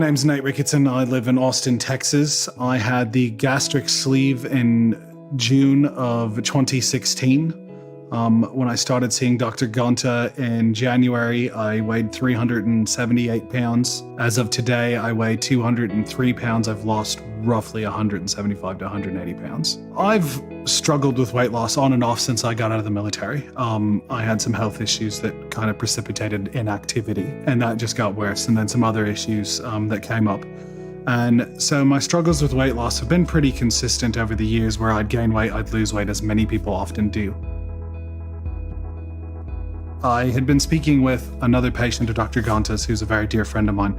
My name's Nate Ricketson. I live in Austin, Texas. I had the gastric sleeve in June of 2016. When I started seeing Dr. Gonta in January, I weighed 378 pounds. As of today, I weigh 203 pounds. I've lost roughly 175 to 180 pounds. I've struggled with weight loss on and off since I got out of the military. I had some health issues that kind of precipitated inactivity, and that just got worse. And then some other issues that came up. And so my struggles with weight loss have been pretty consistent over the years, where I'd gain weight, I'd lose weight, as many people often do. I had been speaking with another patient of Dr. Gonta's, who's a very dear friend of mine,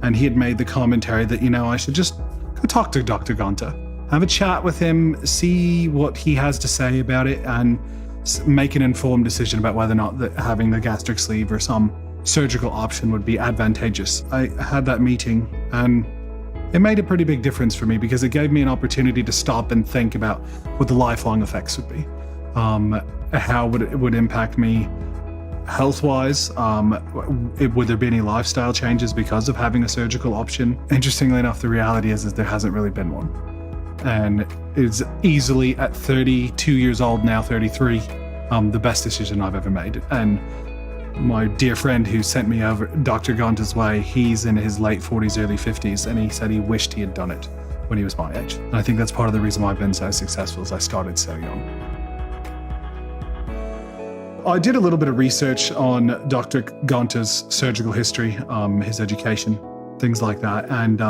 and he had made the commentary that, I should just go talk to Dr. Gonta, have a chat with him, see what he has to say about it, and make an informed decision about whether or not having the gastric sleeve or some surgical option would be advantageous. I had that meeting, and it made a pretty big difference for me because it gave me an opportunity to stop and think about what the lifelong effects would be, how it would impact me health-wise. Would there be any lifestyle changes because of having a surgical option? Interestingly enough, the reality is there hasn't really been one. And it's easily, at 32 years old now, 33, the best decision I've ever made. And my dear friend who sent me over Dr. Gonta's way, he's in his late 40s, early 50s, and he said he wished he had done it when he was my age. And I think that's part of the reason why I've been so successful, is I started so young. I did a little bit of research on Dr. Gonta's surgical history, his education, things like that. And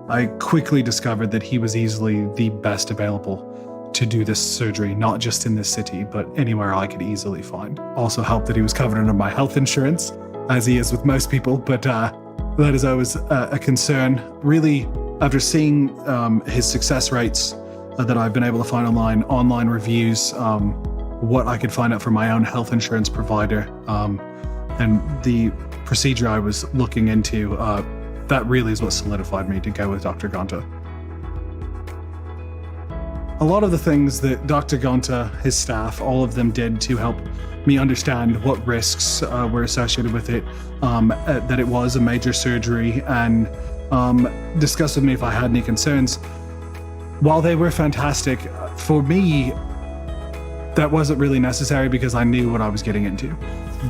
I quickly discovered that he was easily the best available to do this surgery, not just in this city, but anywhere I could easily find. Also helped that he was covered under my health insurance, as he is with most people, but that is always a concern. Really, after seeing his success rates that I've been able to find online reviews, what I could find out from my own health insurance provider, and the procedure I was looking into, that really is what solidified me to go with Dr. Gonta. A lot of the things that Dr. Gonta, his staff, all of them did to help me understand what risks were associated with it, that it was a major surgery, and discuss with me if I had any concerns. While they were fantastic, for me, that wasn't really necessary because I knew what I was getting into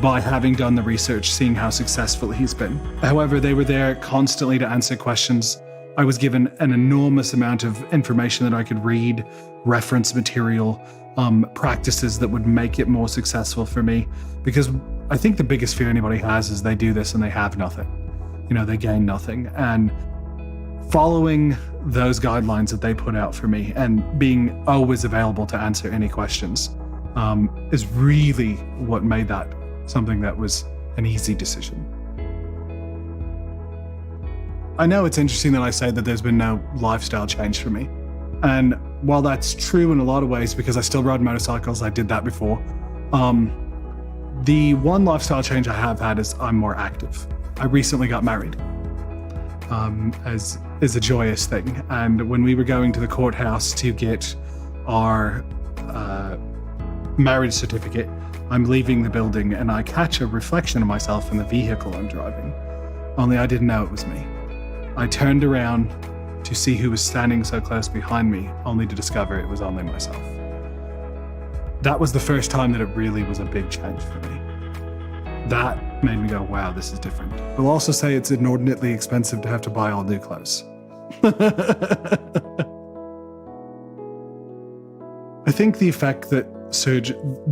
by having done the research, seeing how successful he's been. However, they were there constantly to answer questions. I was given an enormous amount of information that I could read, reference material, practices that would make it more successful for me. Because I think the biggest fear anybody has is they do this and they have nothing. They gain nothing. And following those guidelines that they put out for me and being always available to answer any questions is really what made that something that was an easy decision. I know it's interesting that I say that there's been no lifestyle change for me. And while that's true in a lot of ways, because I still ride motorcycles, I did that before, the one lifestyle change I have had is I'm more active. I recently got married. As is a joyous thing. And when we were going to the courthouse to get our marriage certificate, I'm leaving the building and I catch a reflection of myself in the vehicle I'm driving. Only I didn't know it was me. I turned around to see who was standing so close behind me, only to discover it was only myself. That was the first time that it really was a big change for me. That made me go, wow, this is different. We'll also say it's inordinately expensive to have to buy all new clothes. I think the effect that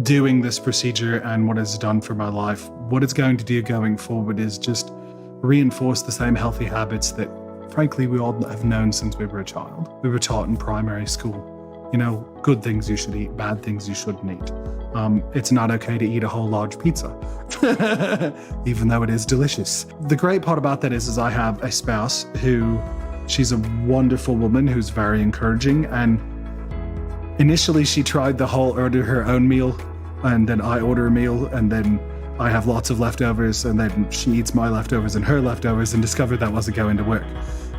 doing this procedure and what it's done for my life, what it's going to do going forward is just reinforce the same healthy habits that, frankly, we all have known since we were a child. We were taught in primary school, good things you should eat, bad things you shouldn't eat. It's not okay to eat a whole large pizza, even though it is delicious. The great part about that is I have a spouse she's a wonderful woman who's very encouraging. And initially she tried the whole order her own meal, and then I order a meal, and then I have lots of leftovers, and then she eats my leftovers and her leftovers, and discovered that wasn't going to work.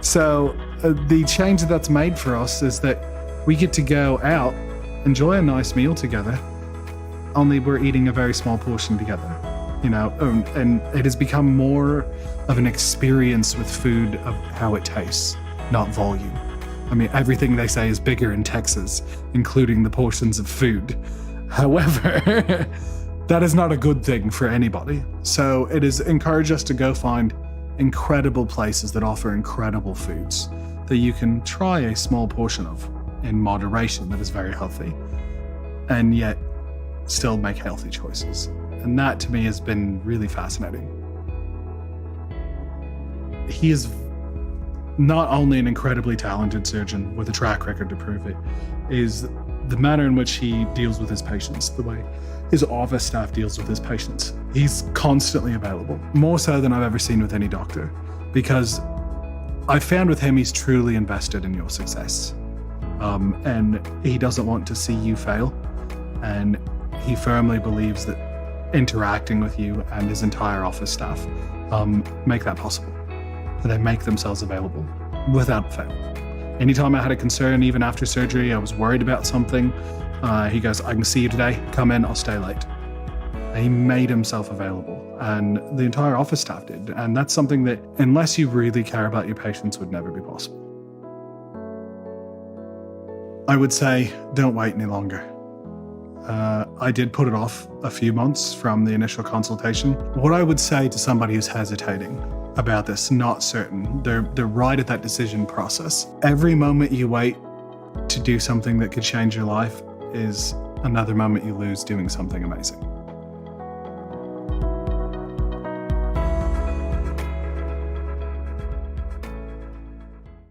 So the change that's made for us is that we get to go out, enjoy a nice meal together, only we're eating a very small portion together. and it has become more of an experience with food of how it tastes, not volume. I mean, everything they say is bigger in Texas, including the portions of food. However, that is not a good thing for anybody. So it has encouraged us to go find incredible places that offer incredible foods that you can try a small portion of in moderation that is very healthy, and yet still make healthy choices. And that to me has been really fascinating. He is not only an incredibly talented surgeon with a track record to prove it, is the manner in which he deals with his patients, the way his office staff deals with his patients. He's constantly available, more so than I've ever seen with any doctor, because I found with him, he's truly invested in your success. And he doesn't want to see you fail. And he firmly believes that interacting with you and his entire office staff make that possible. They make themselves available without fail. Anytime I had a concern, even after surgery, I was worried about something, he goes, I can see you today, come in, I'll stay late. And he made himself available, and the entire office staff did. And that's something that, unless you really care about your patients, would never be possible. I would say, don't wait any longer. I did put it off a few months from the initial consultation. What I would say to somebody who's hesitating about this, not certain, they're right at that decision process. Every moment you wait to do something that could change your life is another moment you lose doing something amazing.